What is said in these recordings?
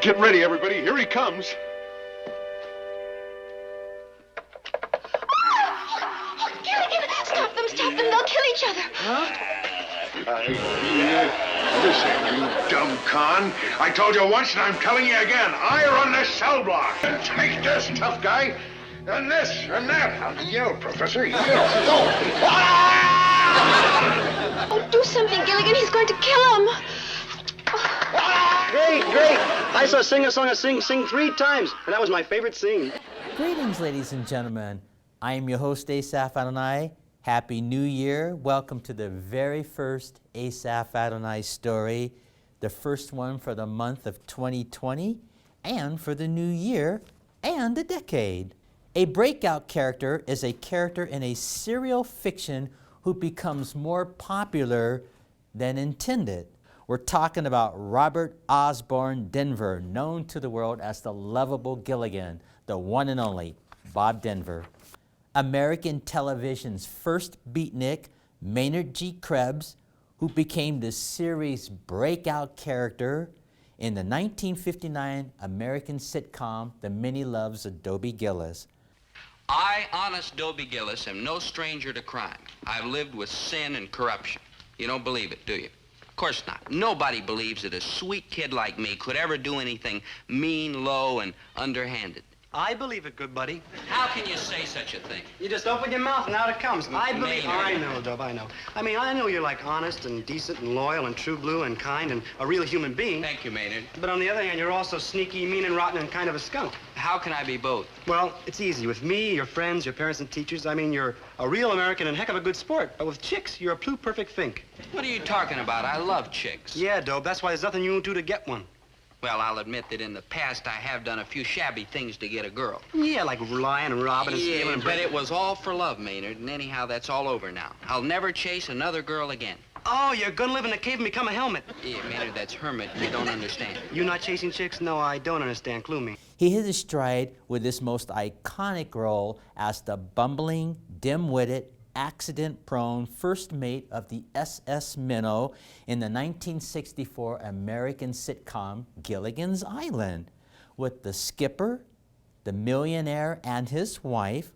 Get ready, everybody. Here he comes. Oh, Gilligan! Stop them! They'll kill each other. Huh? Listen, you dumb con. I told you once and I'm telling you again. I run this cell block. Take this, tough guy. And this and that. Yell, Professor. Yell. Oh, do something, Gilligan. He's going to kill him. Great. I saw sing a song of sing 3 times, and that was my favorite scene. Greetings, ladies and gentlemen. I am your host, Asaph Adonai. Happy New Year. Welcome to the very first Asaph Adonai story, the first one for the month of 2020, and for the new year and the decade. A breakout character is a character in a serial fiction who becomes more popular than intended. We're talking about Robert Osborne Denver, known to the world as the lovable Gilligan, the one and only Bob Denver. American television's first beatnik, Maynard G. Krebs, who became the series' breakout character in the 1959 American sitcom, The Many Loves of Dobie Gillis. I, honest Dobie Gillis, am no stranger to crime. I've lived with sin and corruption. You don't believe it, do you? Of course not. Nobody believes that a sweet kid like me could ever do anything mean, low, and underhanded. I believe it, good buddy. How can you say such a thing? You just open your mouth and out it comes. I believe. Maynard. I know, Dub, I know. I know you're like honest and decent and loyal and true blue and kind and a real human being. Thank you, Maynard. But on the other hand, you're also sneaky, mean and rotten and kind of a skunk. How can I be both? Well, it's easy. With me, your friends, your parents and teachers, you're a real American and heck of a good sport. But with chicks, you're a pluperfect fink. What are you talking about? I love chicks. Yeah, Dope. That's why there's nothing you won't do to get one. Well, I'll admit that in the past I have done a few shabby things to get a girl. Yeah, like lying and robbing and stealing and but breaking. it was all for love, Maynard, and anyhow, that's all over now. I'll never chase another girl again. Oh, you're gonna live in a cave and become a helmet. Yeah, Maynard, that's hermit. You don't understand. You not chasing chicks? No, I don't understand. Clue me. He hit his stride with his most iconic role as the bumbling, dim-witted, accident-prone first mate of the SS Minnow in the 1964 American sitcom Gilligan's Island, with the skipper, the millionaire and his wife,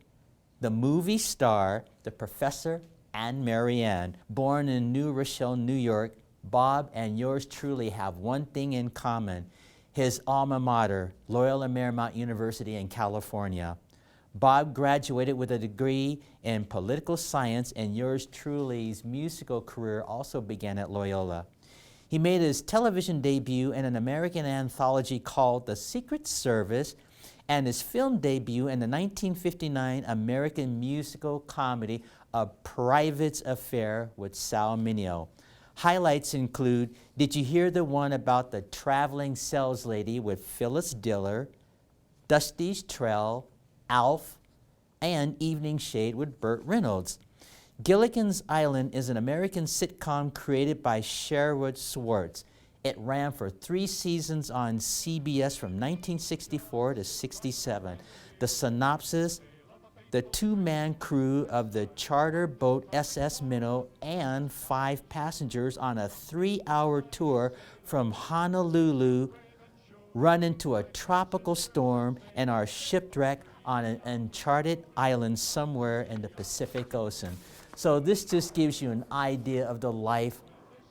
the movie star, the professor, and Marianne. Born in New Rochelle, New York, Bob and yours truly have one thing in common: his alma mater, Loyola Marymount University in California. Bob graduated with a degree in political science, and yours truly's musical career also began at Loyola. He made his television debut in an American anthology called The Secret Service, and his film debut in the 1959 American musical comedy A Private Affair with Sal Mineo. Highlights include Did You Hear the One About the Traveling Sales Lady with Phyllis Diller, Dusty's Trail, Alf, and Evening Shade with Burt Reynolds. Gilligan's Island is an American sitcom created by Sherwood Schwartz. It ran for 3 seasons on CBS from 1964 to 67. The synopsis: the 2-man crew of the charter boat SS Minnow and 5 passengers on a 3-hour tour from Honolulu run into a tropical storm and are shipwrecked on an uncharted island somewhere in the Pacific Ocean. So this just gives you an idea of the life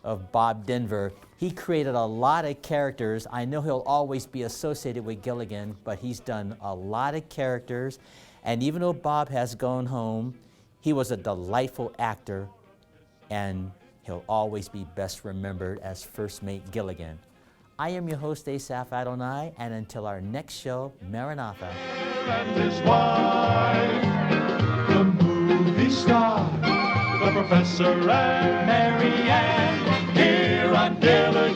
of Bob Denver. He created a lot of characters. I know he'll always be associated with Gilligan, but he's done a lot of characters. And even though Bob has gone home, he was a delightful actor, and he'll always be best remembered as First Mate Gilligan. I am your host, Asaph Adonai, and until our next show, Maranatha. And his wife, the movie star, the professor and Marianne, here on Gilligan.